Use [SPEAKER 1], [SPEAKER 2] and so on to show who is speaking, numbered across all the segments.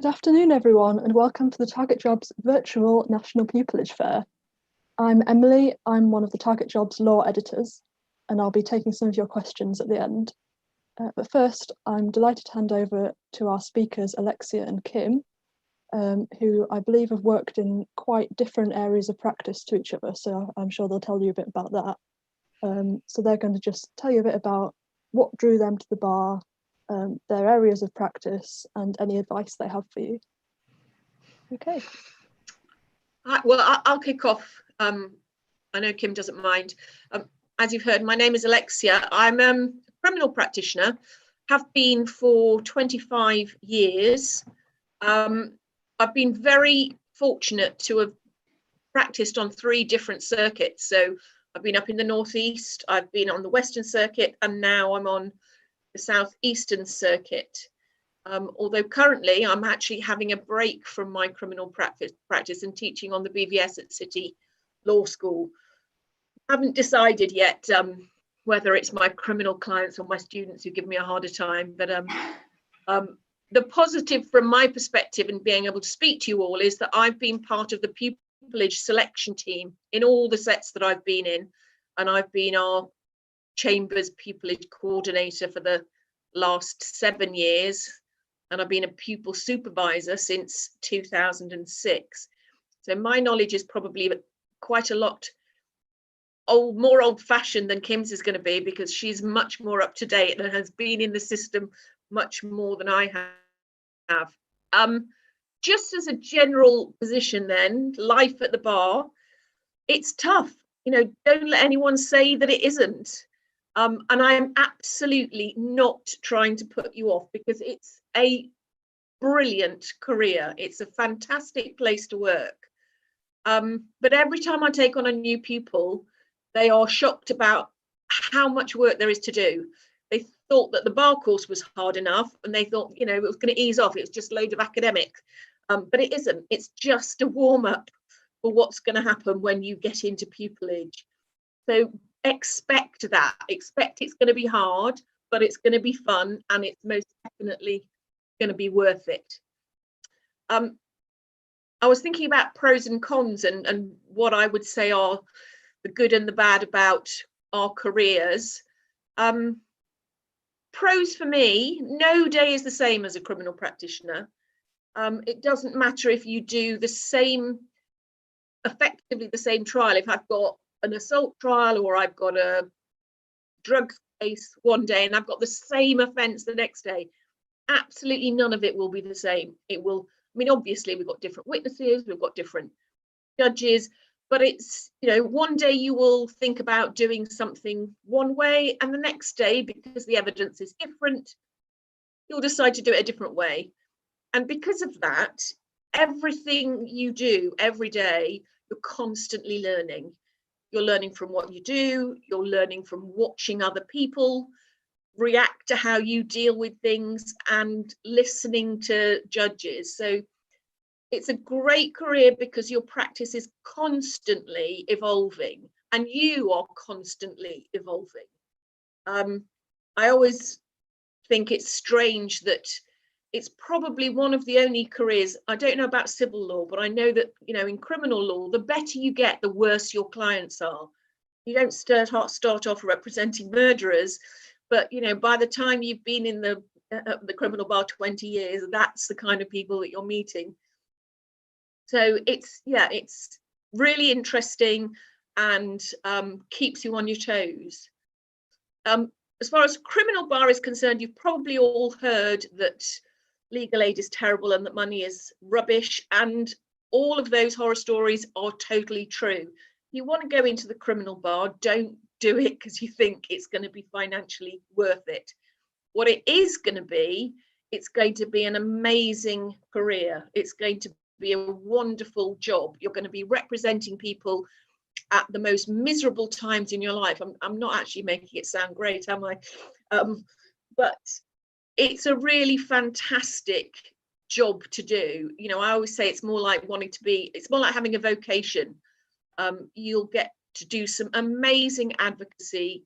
[SPEAKER 1] Good afternoon, everyone, and welcome to the TARGETjobs virtual National Pupillage Fair. I'm Emily, I'm one of the TARGETjobs law editors, and I'll be taking some of your questions at the end. But first, I'm delighted to hand over to our speakers, Alexia and Kim, who I believe have worked in quite different areas of practice to each other, so I'm sure they'll tell you a bit about that. So they're going to just tell you a bit about what drew them to the bar, their areas of practice, and any advice they have for you. Okay.
[SPEAKER 2] Well, I'll kick off. I know Kim doesn't mind. As you've heard, my name is Alexia. I'm a criminal practitioner, have been for 25 years. I've been very fortunate to have practiced on 3 different circuits. So I've been up in the Northeast, I've been on the Western Circuit, and now I'm on the Southeastern Circuit. Although currently I'm actually having a break from my criminal practice and teaching on the BVS at City Law School. I haven't decided yet whether it's my criminal clients or my students who give me a harder time, but the positive from my perspective in being able to speak to you all is that I've been part of the pupillage selection team in all the sets that I've been in, and I've been our Chambers pupillage coordinator for the last 7 years, and I've been a pupil supervisor since 2006. So my knowledge is probably quite a lot more old-fashioned than Kim's is going to be, because she's much more up to date and has been in the system much more than I have. Just as a general position then, life at the bar, it's tough. Don't let anyone say that it isn't. And I'm absolutely not trying to put you off, because it's a brilliant career. It's a fantastic place to work. But every time I take on a new pupil, they are shocked about how much work there is to do. They thought that the bar course was hard enough, and they thought, it was going to ease off. It's just loads of academics. But it isn't. It's just a warm-up for what's going to happen when you get into pupillage. So expect that. Expect it's going to be hard, but it's going to be fun, and it's most definitely going to be worth it. I was thinking about pros and cons and what I would say are the good and the bad about our careers. Pros for me, no day is the same as a criminal practitioner. It doesn't matter if you do effectively the same trial. If I've got an assault trial or I've got a drug case one day and I've got the same offence the next day, absolutely none of it will be the same. Obviously we've got different witnesses, we've got different judges, but it's, one day you will think about doing something one way, and the next day, because the evidence is different, you'll decide to do it a different way. And because of that, everything you do every day, you're constantly learning. You're learning from what you do, you're learning from watching other people react to how you deal with things, and listening to judges. So it's a great career because your practice is constantly evolving and you are constantly evolving. I always think it's strange that it's probably one of the only careers, I don't know about civil law, but I know that, in criminal law, the better you get, the worse your clients are. You don't start off representing murderers, but, by the time you've been in the criminal bar 20 years, that's the kind of people that you're meeting. So it's really interesting and keeps you on your toes. As far as criminal bar is concerned, you've probably all heard that legal aid is terrible and that money is rubbish, and all of those horror stories are totally true. You want to go into the criminal bar, don't do it because you think it's going to be financially worth it. What it is going to be, it's going to be an amazing career. It's going to be a wonderful job. You're going to be representing people at the most miserable times in your life. I'm not actually making it sound great, am I? But it's a really fantastic job to do. I always say it's more like having a vocation. You'll get to do some amazing advocacy,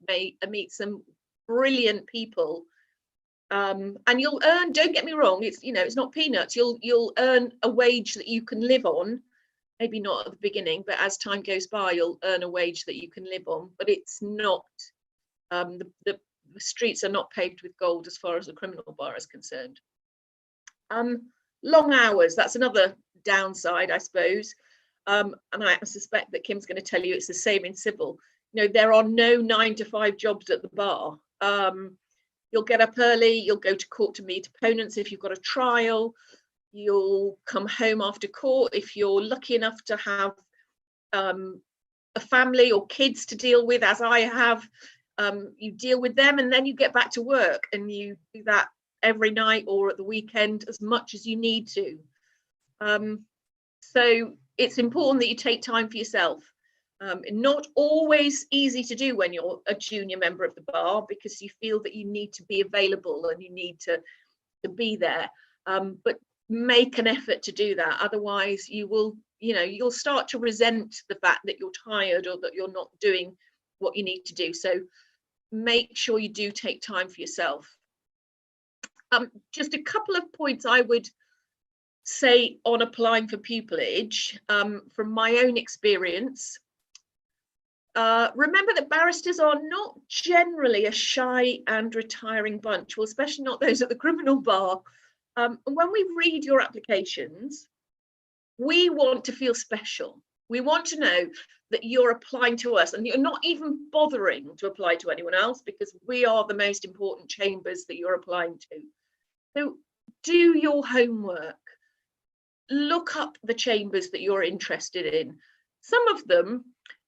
[SPEAKER 2] meet some brilliant people, And you'll earn, don't get me wrong, it's, you know, it's not peanuts. You'll earn a wage that you can live on. Maybe not at the beginning, but as time goes by, you'll earn a wage that you can live on. But it's not, the streets are not paved with gold as far as the criminal bar is concerned. Long hours, that's another downside, I suppose. And I suspect that Kim's going to tell you it's the same in civil. You know, there are no 9-to-5 jobs at the bar. You'll get up early, you'll go to court to meet opponents if you've got a trial. You'll come home after court if you're lucky enough to have a family or kids to deal with, as I have. You deal with them and then you get back to work, and you do that every night or at the weekend as much as you need to. So it's important that you take time for yourself. Not always easy to do when you're a junior member of the bar, because you feel that you need to be available and you need to be there. But make an effort to do that. Otherwise you will, you know, you'll start to resent the fact that you're tired or that you're not doing what you need to do. So make sure you do take time for yourself. Just a couple of points I would say on applying for pupillage, from my own experience. Remember that barristers are not generally a shy and retiring bunch, well, especially not those at the criminal bar. When we read your applications, we want to feel special. We want to know that you're applying to us and you're not even bothering to apply to anyone else, because we are the most important chambers that you're applying to. So do your homework. Look up the chambers that you're interested in. Some of them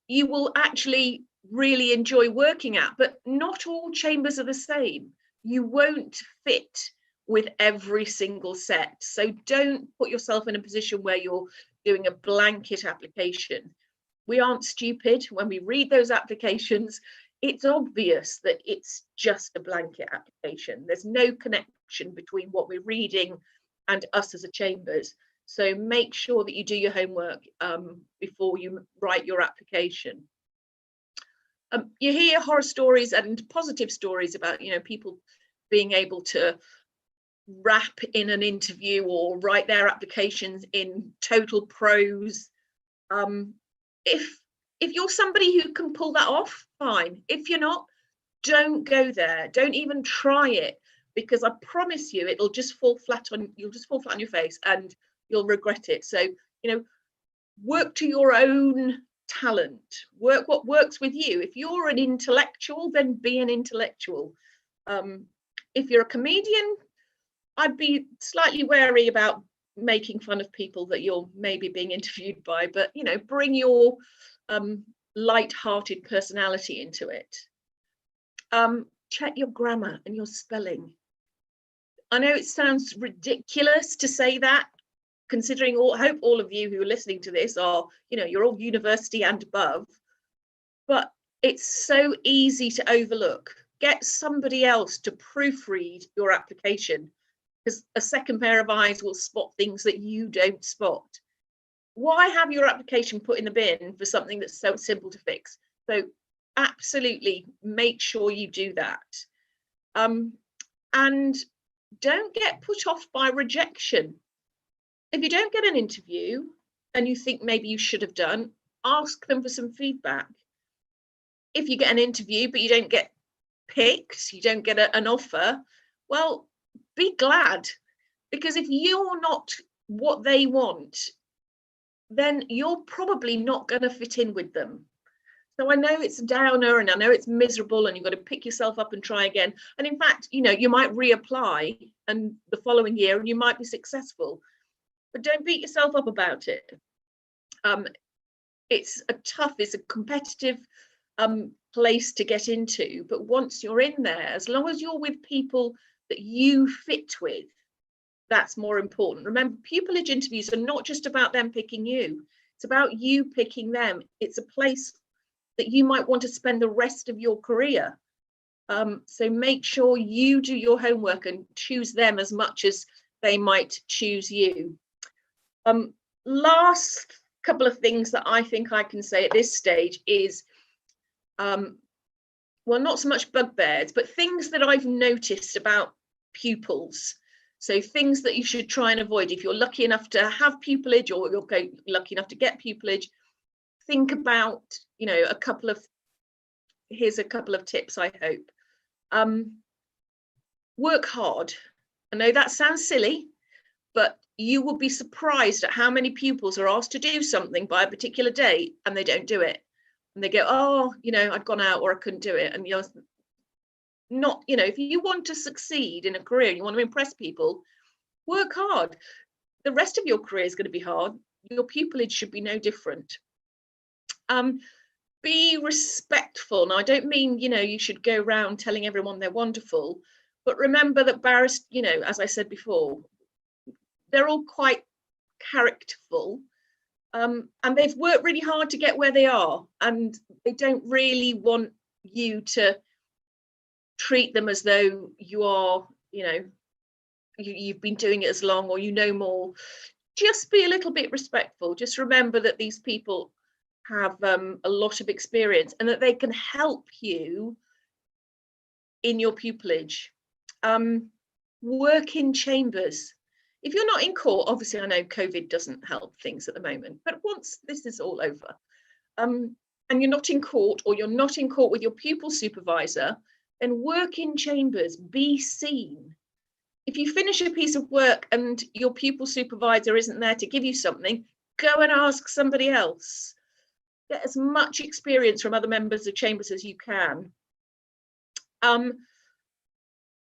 [SPEAKER 2] you will actually really enjoy working at, but not all chambers are the same. You won't fit with every single set. So don't put yourself in a position where you're doing a blanket application. We aren't stupid. When we read those applications, it's obvious that it's just a blanket application. There's no connection between what we're reading and us as a chambers. So make sure that you do your homework before you write your application. You hear horror stories and positive stories about, you know, people being able to rap in an interview or write their applications in total prose. If you're somebody who can pull that off, fine. If you're not, don't go there. Don't even try it, because I promise you it'll just fall flat on, you'll just fall flat on your face and you'll regret it. So, you know, work to your own talent, work what works with you. If you're an intellectual, then be an intellectual. If you're a comedian, I'd be slightly wary about making fun of people that you're maybe being interviewed by, but, you know, bring your light-hearted personality into it. Check your grammar and your spelling. I know it sounds ridiculous to say that, considering I hope all of you who are listening to this are, you know, you're all university and above, but it's so easy to overlook. Get somebody else to proofread your application, because a second pair of eyes will spot things that you don't spot. Why have your application put in the bin for something that's so simple to fix? So absolutely make sure you do that. And don't get put off by rejection. If you don't get an interview and you think maybe you should have done, ask them for some feedback. If you get an interview but you don't get picked, you don't get an offer, well, be glad, because if you're not what they want, then you're probably not going to fit in with them. So I know it's a downer and I know it's miserable and you've got to pick yourself up and try again. And in fact, you know, you might reapply and the following year and you might be successful, but don't beat yourself up about it. It's a competitive place to get into, but once you're in there, as long as you're with people that you fit with, that's more important. Remember, pupillage interviews are not just about them picking you, it's about you picking them. It's a place that you might want to spend the rest of your career. So make sure you do your homework and choose them as much as they might choose you. Last couple of things that I think I can say at this stage is, well, not so much bugbears, but things that I've noticed about pupils. So things that you should try and avoid if you're lucky enough to have pupillage, or you're lucky enough to get pupillage. Think about, you know, here's a couple of tips, I hope. Work hard. I know that sounds silly, but you will be surprised at how many pupils are asked to do something by a particular date and they don't do it. And they go, oh, you know, I'd gone out or I couldn't do it. And you're not, you know, if you want to succeed in a career, you want to impress people, work hard. The rest of your career is going to be hard. Your pupillage should be no different. Be respectful. Now, I don't mean, you know, you should go around telling everyone they're wonderful, but remember that barristers, you know, as I said before, they're all quite characterful, and they've worked really hard to get where they are, and they don't really want you to treat them as though you are, you know, you've been doing it as long or you know more. Just be a little bit respectful. Just remember that these people have a lot of experience and that they can help you in your pupillage. Work in chambers. If you're not in court, obviously I know COVID doesn't help things at the moment, but once this is all over, and you're not in court, or you're not in court with your pupil supervisor, then work in chambers, be seen. If you finish a piece of work and your pupil supervisor isn't there to give you something, go and ask somebody else. Get as much experience from other members of chambers as you can.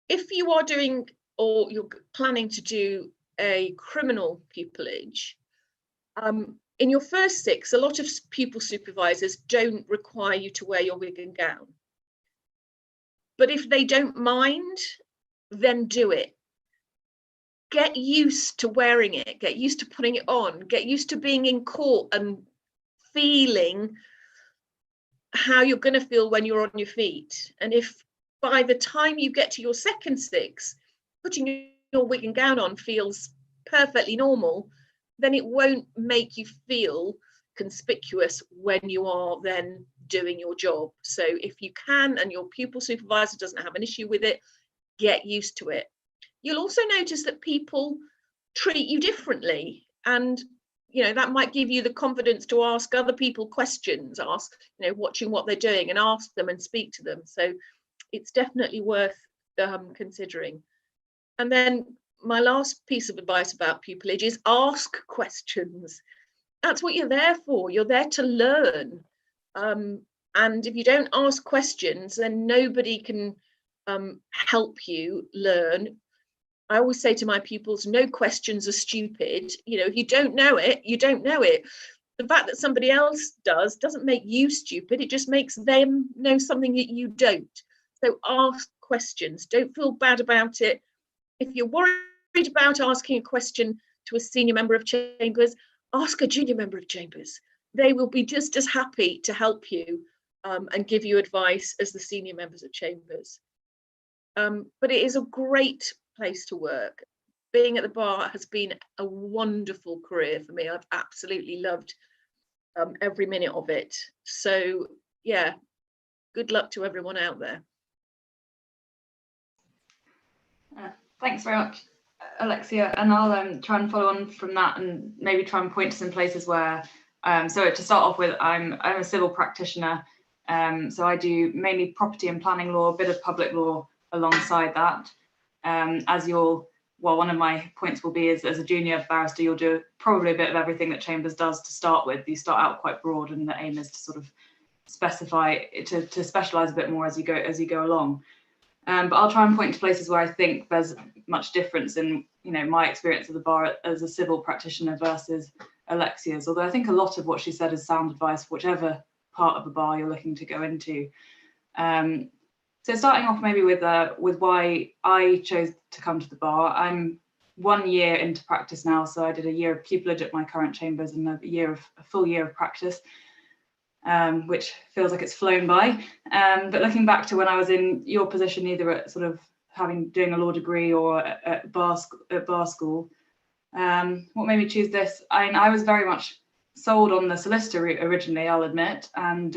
[SPEAKER 2] If you are doing, or you're planning to do, a criminal pupillage, in your first 6, a lot of pupil supervisors don't require you to wear your wig and gown. But if they don't mind, then do it. Get used to wearing it, get used to putting it on, get used to being in court and feeling how you're going to feel when you're on your feet. And if by the time you get to your second 6, putting your wig and gown on feels perfectly normal, then it won't make you feel conspicuous when you are then doing your job. So if you can, and your pupil supervisor doesn't have an issue with it, get used to it. You'll also notice that people treat you differently, and you know that might give you the confidence to ask other people questions, ask, you know, watching what they're doing, and ask them and speak to them. So it's definitely worth considering. And then my last piece of advice about pupillage is ask questions. That's what you're there for. You're there to learn. And if you don't ask questions, then nobody can help you learn. I always say to my pupils, no questions are stupid. You know, if you don't know it, you don't know it. The fact that somebody else doesn't make you stupid. It just makes them know something that you don't. So ask questions. Don't feel bad about it. If you're worried about asking a question to a senior member of chambers, ask a junior member of chambers. They will be just as happy to help you and give you advice as the senior members of chambers. But it is a great place to work. Being at the bar has been a wonderful career for me. I've absolutely loved every minute of it. So yeah, good luck to everyone out there.
[SPEAKER 3] Thanks very much, Alexia, and I'll try and follow on from that and maybe try and point to some places where, so to start off with, I'm a civil practitioner, so I do mainly property and planning law, a bit of public law alongside that. As you'll, well, one of my points will be is as a junior barrister, you'll do probably a bit of everything that Chambers does to start with. You start out quite broad, and the aim is to sort of specify, to specialise a bit more as you go along. But I'll try and point to places where I think there's much difference in, you know, my experience of the bar as a civil practitioner versus Alexia's. Although I think a lot of what she said is sound advice, whichever part of the bar you're looking to go into. So starting off maybe with why I chose to come to the bar. I'm 1 year into practice now, so I did a year of pupillage at my current chambers and a full year of practice. Which feels like it's flown by. But looking back to when I was in your position, either at sort of doing a law degree or at bar school, what made me choose this? I was very much sold on the solicitor route originally, I'll admit, and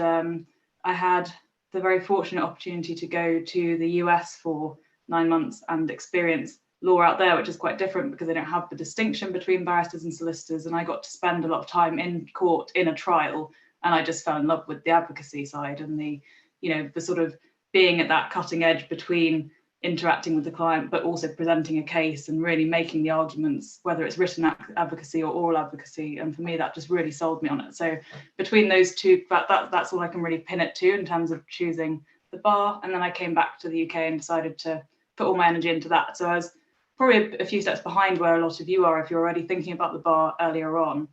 [SPEAKER 3] I had the very fortunate opportunity to go to the US for 9 months and experience law out there, which is quite different because they don't have the distinction between barristers and solicitors. And I got to spend a lot of time in court in a trial, and I just fell in love with the advocacy side and the, you know, the sort of being at that cutting edge between interacting with the client but also presenting a case and really making the arguments, whether it's written advocacy or oral advocacy. And for me, that just really sold me on it. So between those two, that's all I can really pin it to in terms of choosing the bar. And then I came back to the UK and decided to put all my energy into that. So I was probably a few steps behind where a lot of you are if you're already thinking about the bar earlier on.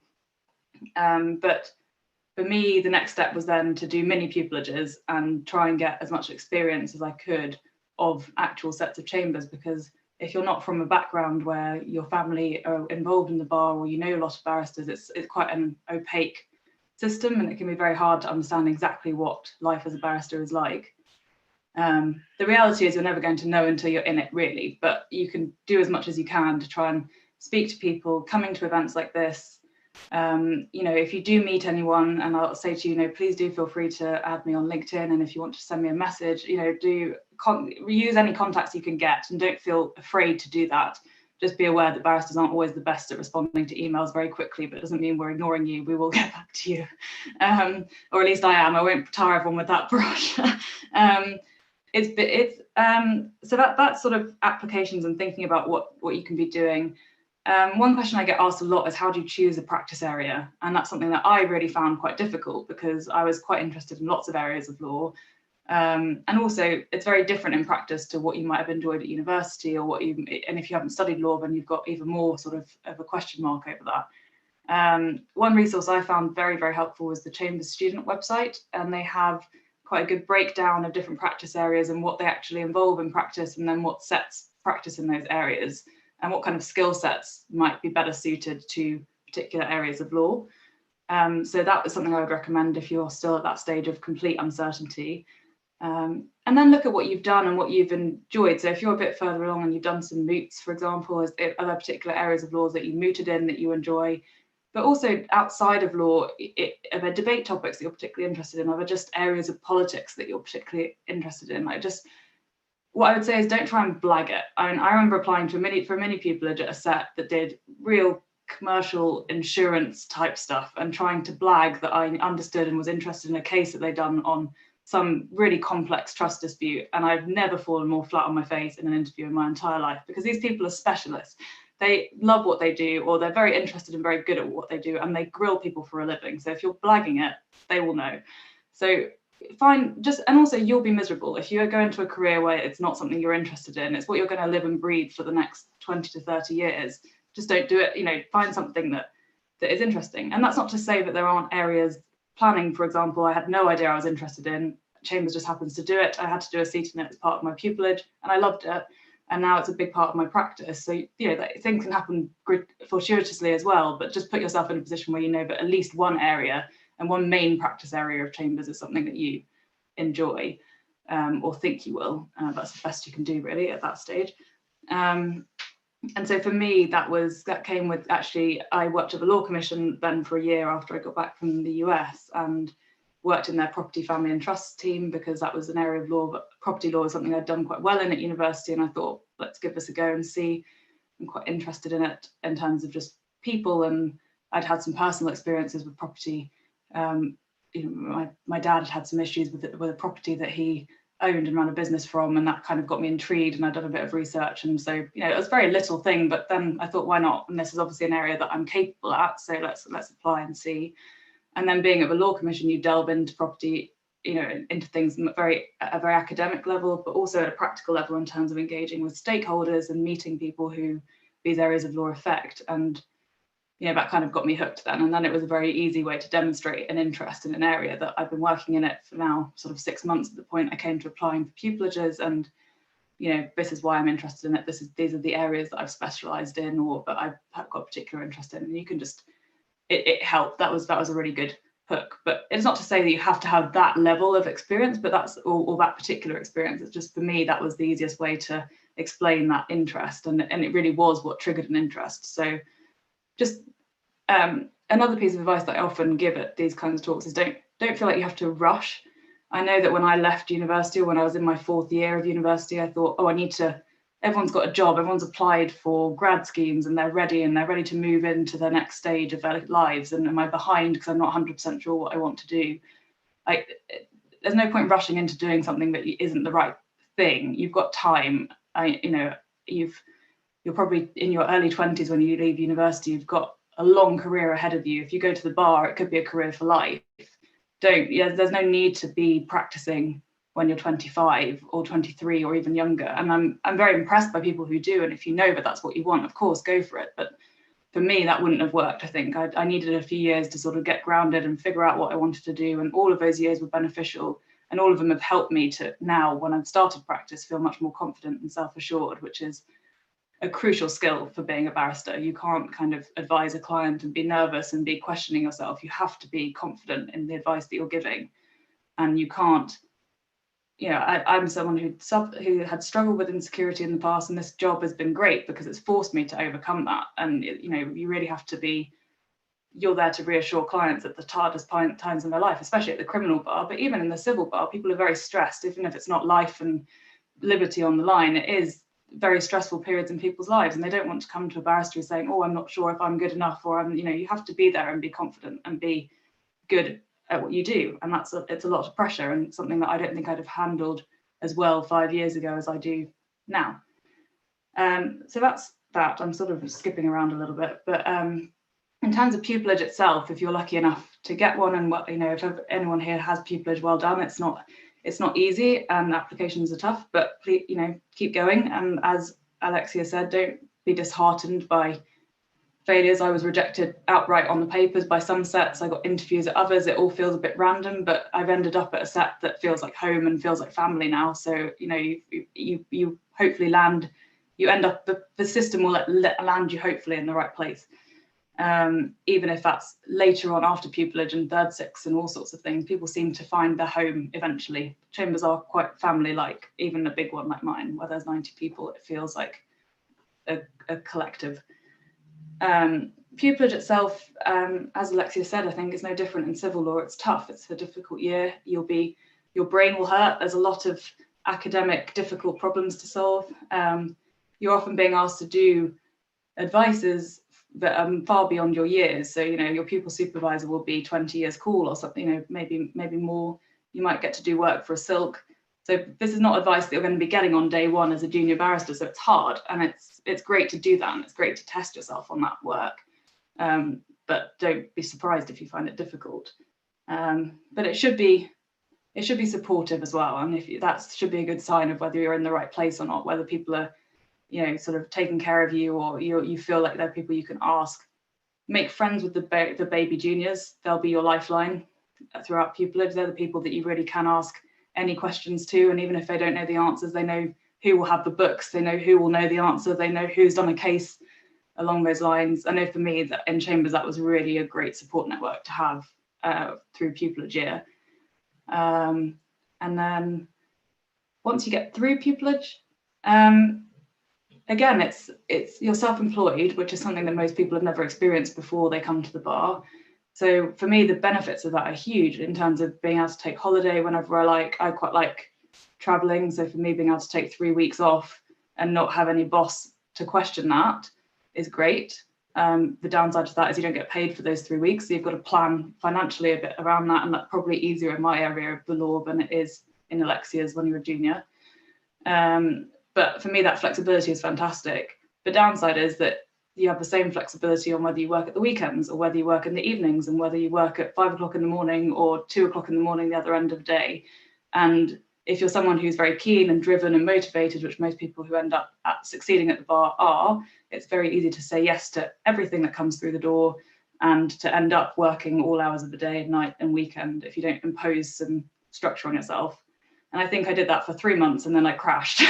[SPEAKER 3] But for me, the next step was then to do mini pupilages and try and get as much experience as I could of actual sets of chambers, because if you're not from a background where your family are involved in the bar or you know a lot of barristers, it's quite an opaque system, and it can be very hard to understand exactly what life as a barrister is like. The reality is you're never going to know until you're in it, really, but you can do as much as you can to try and speak to people coming to events like this. You know, if you do meet anyone, and I'll say to you, you know, please do feel free to add me on LinkedIn, and if you want to send me a message, you know, do use any contacts you can get, and don't feel afraid to do that. Just be aware that barristers aren't always the best at responding to emails very quickly, but it doesn't mean we're ignoring you. We will get back to you, or at least I am. I won't tar everyone with that brush. So that's sort of applications and thinking about what you can be doing. One question I get asked a lot is, how do you choose a practice area? And that's something that I really found quite difficult, because I was quite interested in lots of areas of law. And also it's very different in practice to what you might have enjoyed at university, or and if you haven't studied law, then you've got even more sort of a question mark over that. One resource I found very, very helpful was the Chambers student website, and they have quite a good breakdown of different practice areas and what they actually involve in practice, and then what sets practice in those areas, and what kind of skill sets might be better suited to particular areas of law. So that was something I would recommend if you're still at that stage of complete uncertainty. And then look at what you've done and what you've enjoyed. So if you're a bit further along and you've done some moots, for example, are there particular areas of law that you mooted in that you enjoy? But also outside of law, are there debate topics that you're particularly interested in? Are there just areas of politics that you're particularly interested in? Like, just what I would say is, don't try and blag it. I mean, I remember applying for a mini pupillage at a set that did real commercial insurance type stuff, and trying to blag that I understood and was interested in a case that they'd done on some really complex trust dispute. And I've never fallen more flat on my face in an interview in my entire life, because these people are specialists. They love what they do, or they're very interested and very good at what they do, and they grill people for a living. So if you're blagging it, they will know. So and also you'll be miserable if you go into a career where it's not something you're interested in. It's what you're going to live and breathe for the next 20 to 30 years. Just don't do it. You know, find something that is interesting. And that's not to say that there aren't areas. Planning, for example, I had no idea I was interested in. Chambers just happens to do it. I had to do a seat in it as part of my pupillage, and I loved it. And now it's a big part of my practice. So, you know, things can happen fortuitously as well, but just put yourself in a position where you know that at least one area and one main practice area of Chambers is something that you enjoy, or think you will. That's the best you can do really at that stage. And so for me, that came with, actually, I worked at the Law Commission then for a year after I got back from the US, and worked in their property, family and trust team, because that was an area of law, but property law was something I'd done quite well in at university. And I thought, let's give this a go and see. I'm quite interested in it in terms of just people, and I'd had some personal experiences with property. You know, my dad had some issues with a property that he owned and ran a business from, and that kind of got me intrigued, and I'd done a bit of research. And so, you know, it was a very little thing, but then I thought, why not? And this is obviously an area that I'm capable at, so let's apply and see. And then being at the Law Commission, you delve into property, you know, into things at a very academic level, but also at a practical level in terms of engaging with stakeholders and meeting people who these areas of law affect. And, you know, that kind of got me hooked then. And then it was a very easy way to demonstrate an interest in an area that I've been working in it for now sort of 6 months at the point I came to applying for pupillages. And, you know, this is why I'm interested in it. These are the areas that I've specialised in, or that I've got a particular interest in. And you can just, it helped. That was a really good hook. But it's not to say that you have to have that level of experience, but that's or that particular experience. It's just, for me, that was the easiest way to explain that interest, and it really was what triggered an interest. So just another piece of advice that I often give at these kinds of talks is, don't feel like you have to rush. I know that when I left university, or when I was in my 4th year of university, I thought, oh, I need to everyone's got a job, everyone's applied for grad schemes and they're ready to move into the next stage of their lives. And am I behind because I'm not 100% sure what I want to do? There's no point rushing into doing something that isn't the right thing. You've got time. You're probably in your early 20s when you leave university. You've got a long career ahead of you. If you go to the bar, it could be a career for life. There's no need to be practicing when you're 25 or 23 or even younger. And I'm very impressed by people who do. And if you know that that's what you want, of course, go for it. But for me, that wouldn't have worked. I think I needed a few years to sort of get grounded and figure out what I wanted to do. And all of those years were beneficial. And all of them have helped me to now, when I've started practice, feel much more confident and self-assured, which is a crucial skill for being a barrister. You can't kind of advise a client and be nervous and be questioning yourself. You have to be confident in the advice that you're giving. And you can't, I'm someone who had struggled with insecurity in the past, and this job has been great because it's forced me to overcome that. And, you really have to be, you're there to reassure clients at the hardest times in their life, especially at the criminal bar, but even in the civil bar, people are very stressed, even if it's not life and liberty on the line. It is very stressful periods in people's lives, and they don't want to come to a barrister saying, oh, I'm not sure if I'm good enough, or you have to be there and be confident and be good at what you do. And it's a lot of pressure, and something that I don't think I'd have handled as well 5 years ago as I do now. So that's that. I'm sort of skipping around a little bit, but in terms of pupillage itself, if you're lucky enough to get one, and if anyone here has pupillage, well done. It's not easy, and applications are tough, but please, keep going. And as Alexia said, don't be disheartened by failures. I was rejected outright on the papers by some sets. I got interviews at others. It all feels a bit random, but I've ended up at a set that feels like home and feels like family now. So, you hopefully land, you end up, the system will land you hopefully in the right place. Even if that's later on after pupillage and third six and all sorts of things, people seem to find their home eventually. Chambers are quite family-like, even a big one like mine, where there's 90 people, it feels like a collective. Pupillage itself, as Alexia said, I think is no different in civil law. It's tough, it's a difficult year. Your brain will hurt. There's a lot of academic, difficult problems to solve. You're often being asked to do advices that are far beyond your years. So, your pupil supervisor will be 20 years cool or something, maybe more. You might get to do work for a silk. So this is not advice that you're going to be getting on day one as a junior barrister. So it's hard, and it's great to do that, and it's great to test yourself on that work. But don't be surprised if you find it difficult. But it should be supportive as well. And that should be a good sign of whether you're in the right place or not, whether people are sort of taking care of you, or you feel like they're people you can ask. Make friends with the baby juniors. They'll be your lifeline throughout pupillage. They're the people that you really can ask any questions to, and even if they don't know the answers, they know who will have the books, they know who will know the answer, they know who's done a case along those lines. I know for me that in Chambers that was really a great support network to have through pupillage year. And then once you get through pupillage, again, it's you're self-employed, which is something that most people have never experienced before they come to the bar. So for me, the benefits of that are huge in terms of being able to take holiday whenever I like. I quite like traveling. So for me, being able to take 3 weeks off and not have any boss to question that is great. The downside to that is you don't get paid for those 3 weeks. So you've got to plan financially a bit around that. And that's probably easier in my area of the law than it is in Alexia's when you're a junior. But for me, that flexibility is fantastic. The downside is that you have the same flexibility on whether you work at the weekends or whether you work in the evenings, and whether you work at 5 o'clock in the morning or 2 o'clock in the morning, the other end of the day. And if you're someone who's very keen and driven and motivated, which most people who end up succeeding at the bar are, it's very easy to say yes to everything that comes through the door and to end up working all hours of the day, night and weekend if you don't impose some structure on yourself. And I think I did that for 3 months and then I crashed.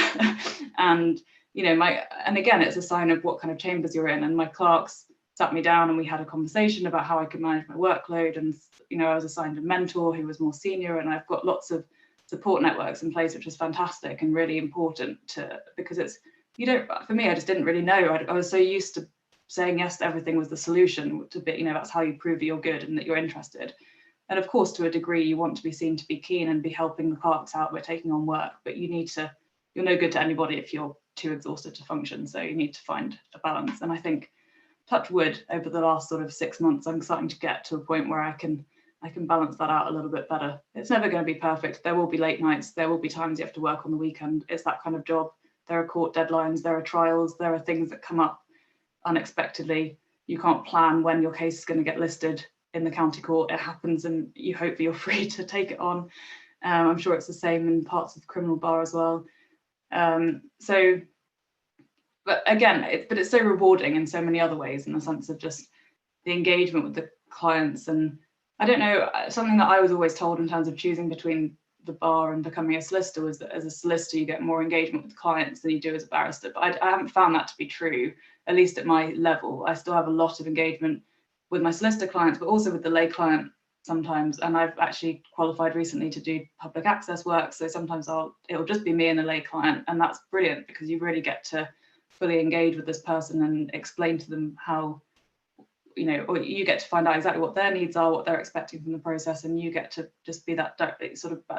[SPEAKER 3] And and again, it's a sign of what kind of chambers you're in. And my clerks sat me down and we had a conversation about how I could manage my workload. And, I was assigned a mentor who was more senior, and I've got lots of support networks in place, which is fantastic and really important because it's, for me, I just didn't really know. I was so used to saying yes to everything was the solution to be, that's how you prove that you're good and that you're interested. And of course, to a degree, you want to be seen to be keen and be helping the clerks out by taking on work, but you're no good to anybody if you're too exhausted to function. So you need to find a balance. And I think, touch wood, over the last sort of 6 months, I'm starting to get to a point where I can balance that out a little bit better. It's never going to be perfect. There will be late nights. There will be times you have to work on the weekend. It's that kind of job. There are court deadlines. There are trials. There are things that come up unexpectedly. You can't plan when your case is going to get listed in the county court. It happens, and you hope that you're free to take it on. I'm sure it's the same in parts of the criminal bar as well. But again, it's so rewarding in so many other ways, in the sense of just the engagement with the clients. And I don't know, something that I was always told in terms of choosing between the bar and becoming a solicitor was that as a solicitor you get more engagement with clients than you do as a barrister. But I haven't found that to be true, at least at my level. I still have a lot of engagement with my solicitor clients, but also with the lay client sometimes. And I've actually qualified recently to do public access work, so sometimes it'll just be me and the lay client, and that's brilliant because you really get to fully engage with this person and explain to them how, or you get to find out exactly what their needs are, what they're expecting from the process, and you get to just be that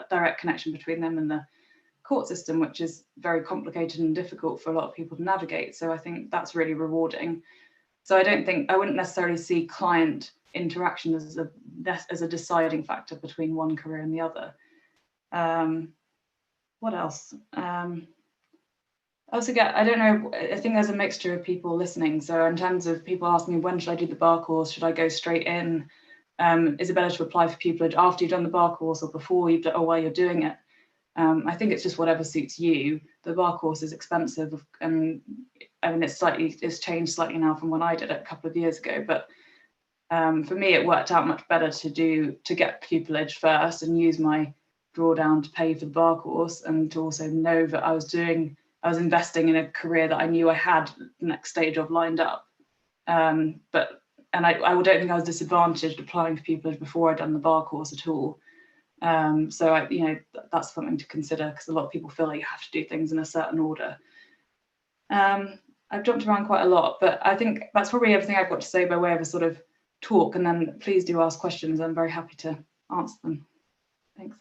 [SPEAKER 3] direct connection between them and the court system, which is very complicated and difficult for a lot of people to navigate. So I think that's really rewarding. So I wouldn't necessarily see client interaction as a deciding factor between one career and the other. What else? I don't know, I think there's a mixture of people listening. So in terms of people asking me, when should I do the bar course? Should I go straight in? Is it better to apply for pupillage after you've done the bar course or before you've done, or while you're doing it? I think it's just whatever suits you. The bar course is expensive, and I mean, it's changed slightly now from when I did it a couple of years ago. But for me, it worked out much better to get pupillage first and use my drawdown to pay for the bar course, and to also know that I was investing in a career that I knew I had the next stage of lined up. I don't think I was disadvantaged applying for pupillage before I'd done the bar course at all. So that's something to consider, because a lot of people feel like you have to do things in a certain order. I've jumped around quite a lot, but I think that's probably everything I've got to say by way of a sort of talk, and then please do ask questions. I'm very happy to answer them. Thanks.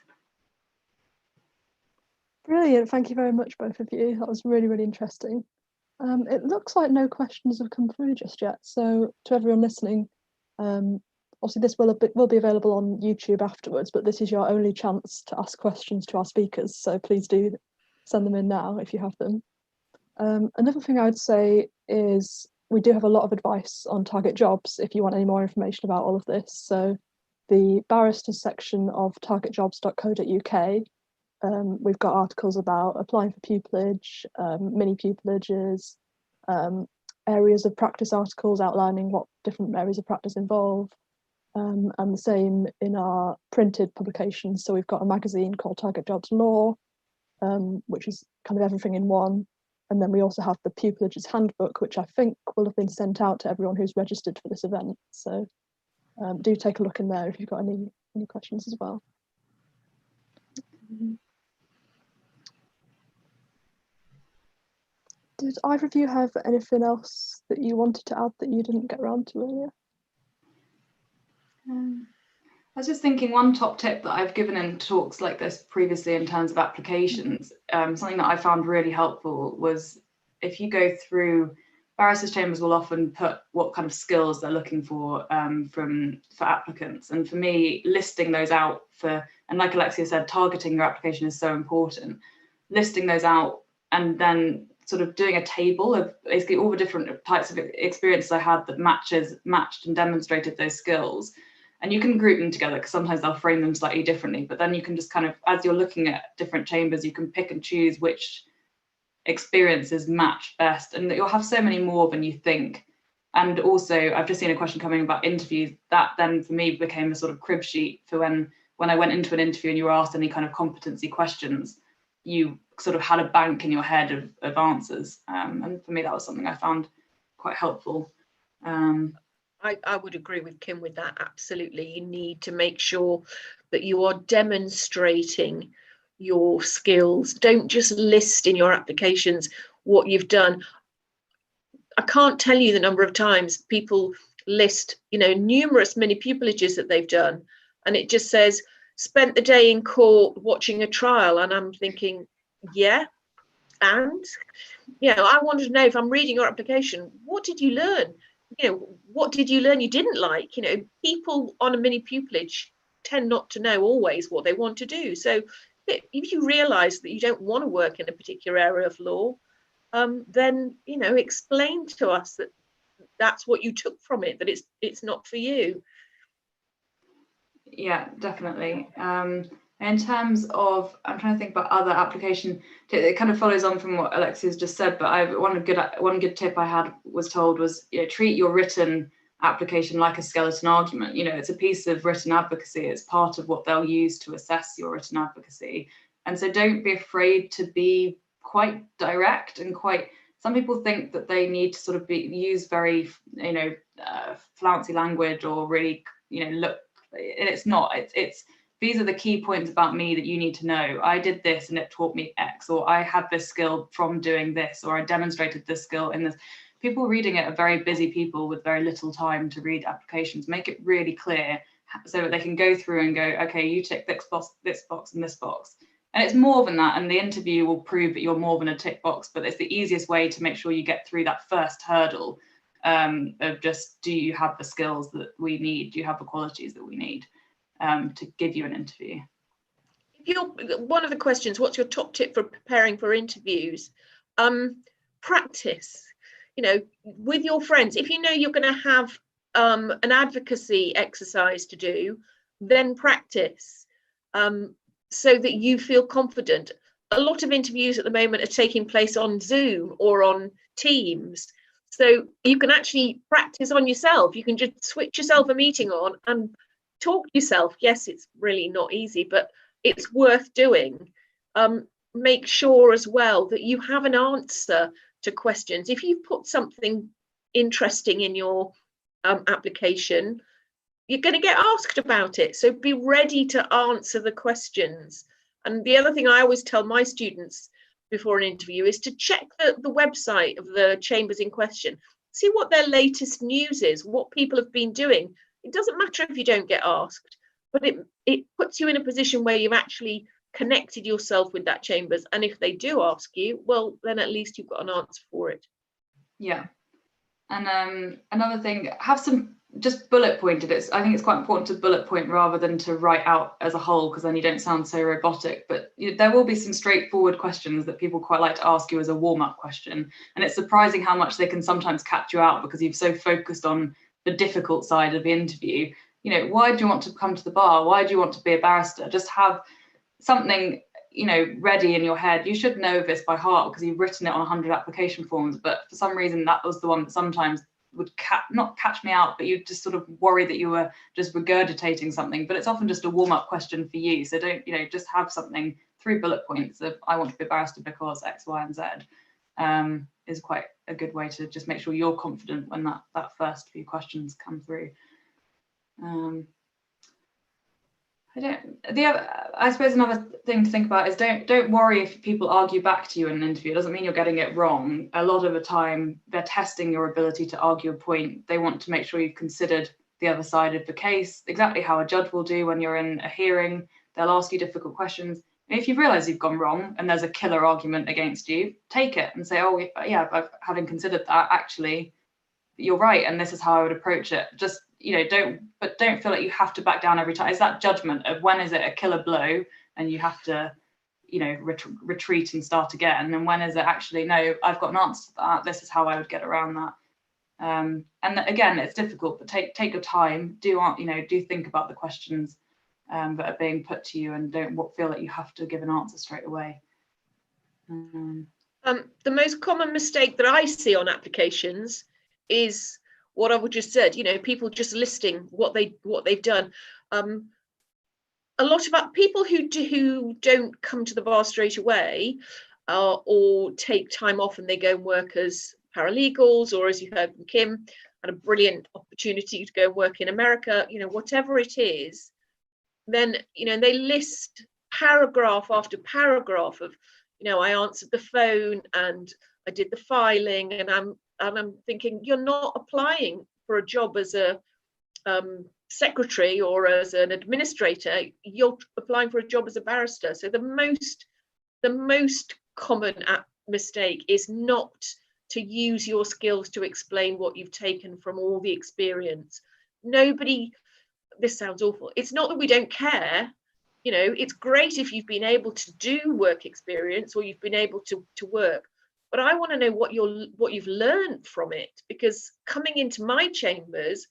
[SPEAKER 1] Brilliant, thank you very much, both of you. That was really, really interesting. It looks like no questions have come through just yet. So to everyone listening, obviously this will be available on YouTube afterwards, but this is your only chance to ask questions to our speakers. So please do send them in now if you have them. Another thing I would say is we do have a lot of advice on Target Jobs if you want any more information about all of this. So the barristers section of targetjobs.co.uk, we've got articles about applying for pupillage, mini pupillages, areas of practice articles outlining what different areas of practice involve, and the same in our printed publications. So we've got a magazine called Target Jobs Law, which is kind of everything in one. And then we also have the Pupillages Handbook, which I think will have been sent out to everyone who's registered for this event. So do take a look in there if you've got any questions as well. Did either of you have anything else that you wanted to add that you didn't get around to earlier?
[SPEAKER 3] I was just thinking, one top tip that I've given in talks like this previously in terms of applications, something that I found really helpful was, if you go through, barristers' chambers will often put what kind of skills they're looking for applicants. And for me, listing those out and like Alexia said, targeting your application is so important. Listing those out and then sort of doing a table of basically all the different types of experiences I had that matched and demonstrated those skills. And you can group them together because sometimes they'll frame them slightly differently, but then you can just kind of, as you're looking at different chambers, you can pick and choose which experiences match best, and you'll have so many more than you think. And also, I've just seen a question coming about interviews. That then for me became a sort of crib sheet for when I went into an interview and you were asked any kind of competency questions, you sort of had a bank in your head of answers. And for me, that was something I found quite helpful.
[SPEAKER 2] I would agree with Kim with that. Absolutely. You need to make sure that you are demonstrating your skills. Don't just list in your applications what you've done. I can't tell you the number of times people list, numerous mini pupillages that they've done, and it just says, spent the day in court watching a trial. And I'm thinking, yeah. And, I wanted to know, if I'm reading your application, what did you learn? What did you learn you didn't like? People on a mini pupillage tend not to know always what they want to do. So if you realise that you don't want to work in a particular area of law, then, explain to us that that's what you took from it, that it's not for you.
[SPEAKER 3] Yeah, definitely. In terms of, I'm trying to think about other application, it kind of follows on from what Alexia's just said, but one good tip I was told was, treat your written application like a skeleton argument. It's a piece of written advocacy. It's part of what they'll use to assess your written advocacy. And so don't be afraid to be quite direct and some people think that they need to sort of use very, flouncy language or really, look, it's not, it's these are the key points about me that you need to know. I did this and it taught me X, or I had this skill from doing this, or I demonstrated this skill in this. People reading it are very busy people with very little time to read applications. Make it really clear so that they can go through and go, okay, you tick this box, and this box. And it's more than that, and the interview will prove that you're more than a tick box, but it's the easiest way to make sure you get through that first hurdle of just, do you have the skills that we need? Do you have the qualities that we need to give you an interview?
[SPEAKER 2] One of the questions, what's your top tip for preparing for interviews? Practice, with your friends. If you know you're going to have an advocacy exercise to do, then practice. So that you feel confident. A lot of interviews at the moment are taking place on Zoom or on Teams. So you can actually practice on yourself. You can just switch yourself a meeting on and talk to yourself. Yes, it's really not easy, but it's worth doing. Make sure as well that you have an answer to questions. If you put something interesting in your application, you're going to get asked about it. So be ready to answer the questions. And the other thing I always tell my students before an interview is to check the website of the chambers in question. See what their latest news is, what people have been doing. It doesn't matter if you don't get asked, but it puts you in a position where you've actually connected yourself with that chambers. And if they do ask you, well, then at least you've got an answer for it.
[SPEAKER 3] Yeah. And another thing, have some just bullet pointed. I think it's quite important to bullet point rather than to write out as a whole, because then you don't sound so robotic. But there will be some straightforward questions that people quite like to ask you as a warm-up question. And it's surprising how much they can sometimes catch you out because you've so focused on the difficult side of the interview. Why do you want to come to the bar? Why do you want to be a barrister? Just have something ready in your head. You should know this by heart because you've written it on 100 application forms, but for some reason that was the one that sometimes would not catch me out, but you just sort of worry that you were just regurgitating something. But it's often just a warm-up question for you. So don't, just have something, 3 bullet points of I want to be a barrister because X, Y, and Z is quite a good way to just make sure you're confident when that first few questions come through. I suppose another thing to think about is don't worry if people argue back to you in an interview. It doesn't mean you're getting it wrong. A lot of the time they're testing your ability to argue a point. They want to make sure you've considered the other side of the case, exactly how a judge will do when you're in a hearing. They'll ask you difficult questions. And if you realise you've gone wrong and there's a killer argument against you, take it and say, oh yeah, having considered that, actually you're right, and this is how I would approach it. Just don't feel like you have to back down every time. It's that judgment of when is it a killer blow and you have to retreat and start again, and when is it actually, no, I've got an answer to that, this is how I would get around that. And again, it's difficult, but take your time. Do think about the questions that are being put to you, and don't feel that you have to give an answer straight away.
[SPEAKER 2] The most common mistake that I see on applications is what I've just said. People just listing what they've done. A lot of people who don't come to the bar straight away, or take time off and they go and work as paralegals, or as you heard from Kim, had a brilliant opportunity to go and work in America. Whatever it is, then they list paragraph after paragraph of, I answered the phone and I did the filing, and I'm thinking, you're not applying for a job as a secretary or as an administrator. You're applying for a job as a barrister. So the most common mistake is not to use your skills to explain what you've taken from all the experience. Nobody, this sounds awful, it's not that we don't care. You know, it's great if you've been able to do work experience or you've been able to work, but I want to know what you've learned from it, because coming into my chambers,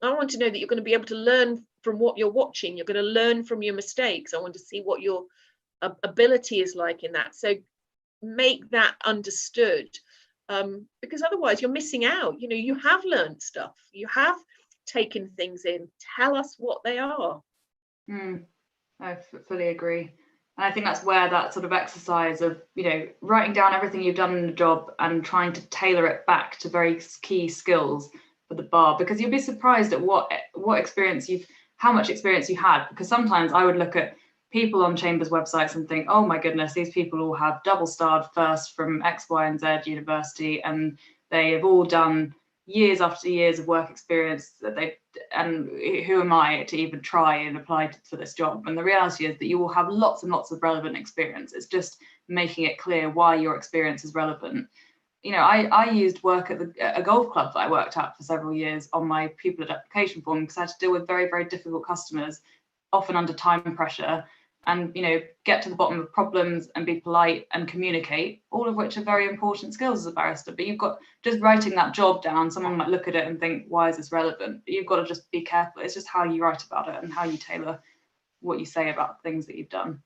[SPEAKER 2] I want to know that you're going to be able to learn from what you're watching. You're going to learn from your mistakes. I want to see what your ability is like in that. So make that understood, because otherwise you're missing out. You know, you have learned stuff. You have taken things in. Tell us what they are.
[SPEAKER 3] I fully agree. And I think that's where that sort of exercise of, you know, writing down everything you've done in the job and trying to tailor it back to very key skills for the bar, because you'll be surprised at what experience how much experience you had. Because sometimes I would look at people on Chambers websites and think, oh my goodness, these people all have double starred first from X, Y, and Z university, and they have all done years after years of work experience and who am I to even try and apply for this job? And the reality is that you will have lots and lots of relevant experience. It's just making it clear why your experience is relevant. You know, I used work at a golf club that I worked at for several years on my pupillage application form, because I had to deal with very, very difficult customers, often under time pressure, and, you know, get to the bottom of problems and be polite and communicate, all of which are very important skills as a barrister. But you've got, just writing that job down, someone might look at it and think, why is this relevant? But you've got to just be careful. It's just how you write about it and how you tailor what you say about things that you've done.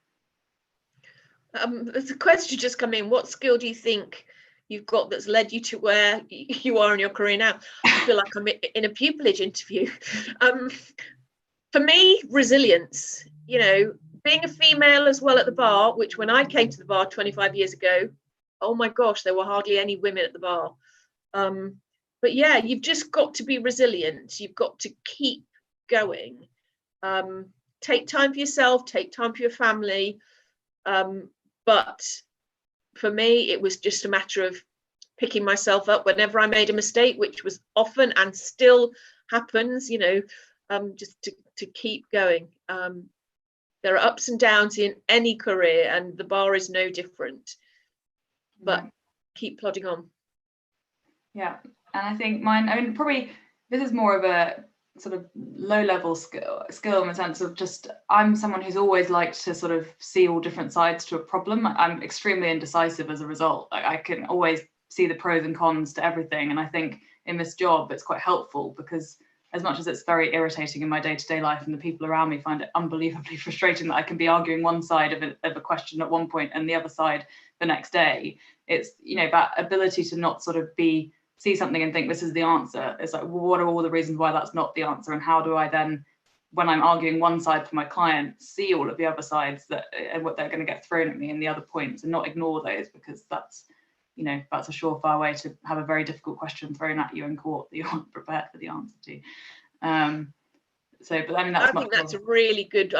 [SPEAKER 2] There's a question just come in. What skill do you think you've got that's led you to where you are in your career now? I feel like I'm in a pupillage interview. For me, resilience. You know, being a female as well at the bar, which when I came to the bar 25 years ago, oh my gosh, there were hardly any women at the bar. But yeah, you've just got to be resilient. You've got to keep going. Take time for yourself, take time for your family. But for me, it was just a matter of picking myself up whenever I made a mistake, which was often and still happens, you know, just to keep going. There are ups and downs in any career, and the bar is no different, but keep plodding on. Yeah.
[SPEAKER 3] And I think mine, I mean, probably this is more of a sort of low level skill in the sense of just, I'm someone who's always liked to sort of see all different sides to a problem. I'm extremely indecisive as a result. I can always see the pros and cons to everything. And I think in this job, it's quite helpful, because as much as it's very irritating in my day-to-day life and the people around me find it unbelievably frustrating that I can be arguing one side of a question at one point and the other side the next day, it's, you know, that ability to not sort of see something and think this is the answer. It's like, well, what are all the reasons why that's not the answer? And how do I then, when I'm arguing one side for my client, see all of the other sides that and what they're going to get thrown at me and the other points, and not ignore those, because that's, you know, that's a surefire way to have a very difficult question thrown at you in court that you aren't prepared for the answer to. So, but I mean, I think that's a really good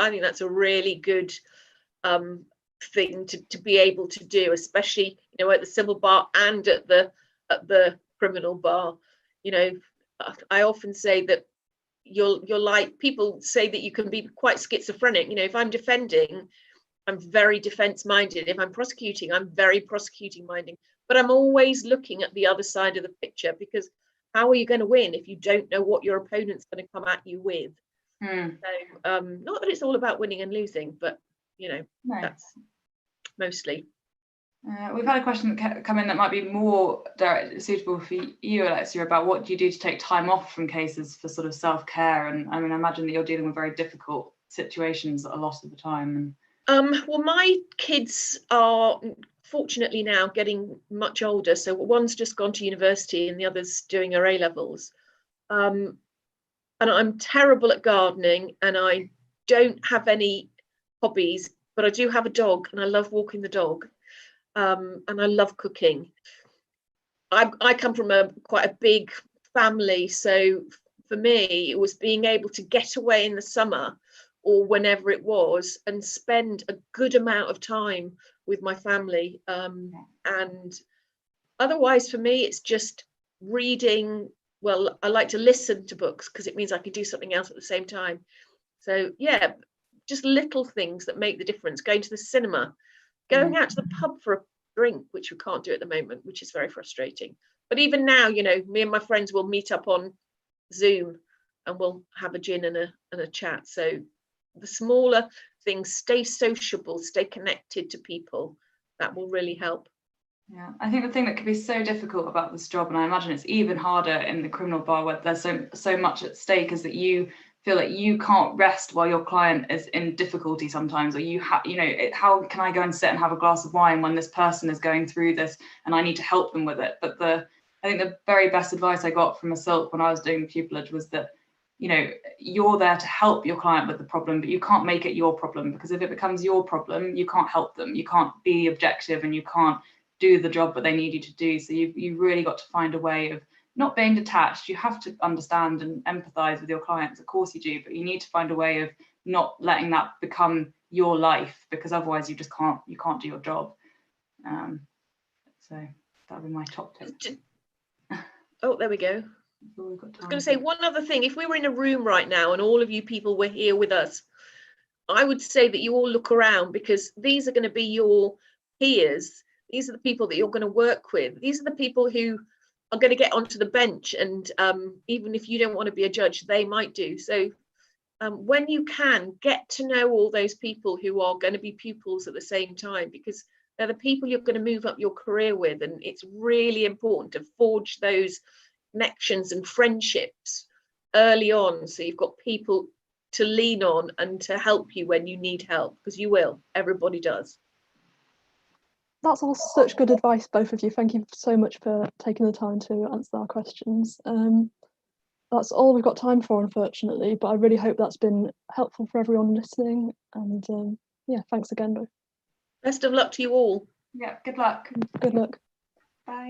[SPEAKER 2] thing to be able to do, especially, you know, at the civil bar and at the criminal bar. You know, I often say that you're like, people say that you can be quite schizophrenic. You know, if I'm defending, I'm very defense minded. If I'm prosecuting, I'm very prosecuting minded. But I'm always looking at the other side of the picture, because how are you going to win if you don't know what your opponent's going to come at you with? So, not that it's all about winning and losing, but, you know, that's mostly.
[SPEAKER 3] We've had a question come in that might be more suitable for you, Alexia, about what do you do to take time off from cases for sort of self-care. And I mean, I imagine that you're dealing with very difficult situations a lot of the time.
[SPEAKER 2] Well, my kids are fortunately now getting much older. So one's just gone to university and the other's doing her A-levels. And I'm terrible at gardening, and I don't have any hobbies, but I do have a dog, and I love walking the dog. And I love cooking. I come from quite a big family, so for me, it was being able to get away in the summer or whenever it was and spend a good amount of time with my family. And otherwise, for me, it's just reading. Well, I like to listen to books because it means I can do something else at the same time. So just little things that make the difference. Going to the cinema, going out to the pub for drink, which we can't do at the moment, which is very frustrating. But even now, you know, me and my friends will meet up on Zoom and we'll have a gin and a chat. So the smaller things, stay sociable, stay connected to people. That will really help.
[SPEAKER 3] Yeah, I think the thing that could be so difficult about this job, and I imagine it's even harder in the criminal bar where there's so much at stake, is that you feel like you can't rest while your client is in difficulty sometimes, or how can I go and sit and have a glass of wine when this person is going through this and I need to help them with it? But I think the very best advice I got from a Silk when I was doing pupillage was that, you know, you're there to help your client with the problem, but you can't make it your problem, because if it becomes your problem, you can't help them. You can't be objective and you can't do the job that they need you to do. So you've really got to find a way of not being detached. You have to understand and empathize with your clients, of course you do, but you need to find a way of not letting that become your life, because otherwise you can't do your job. So that would be my top tip.
[SPEAKER 2] Oh, there we go. I was going to say one other thing. If we were in a room right now and all of you people were here with us, I would say that you all look around, because these are going to be your peers. These are the people that you're going to work with. These are the people who are going to get onto the bench, and even if you don't want to be a judge, they might do. So when you can, get to know all those people who are going to be pupils at the same time, because they're the people you're going to move up your career with, and it's really important to forge those connections and friendships early on, so you've got people to lean on and to help you when you need help, because you will. Everybody does.
[SPEAKER 1] That's all such good advice, both of you. Thank you so much for taking the time to answer our questions. That's all we've got time for, unfortunately, but I really hope that's been helpful for everyone listening. And yeah, thanks again, both.
[SPEAKER 2] Best of luck to you all.
[SPEAKER 3] Yeah, good luck.
[SPEAKER 1] Good luck.
[SPEAKER 3] Bye.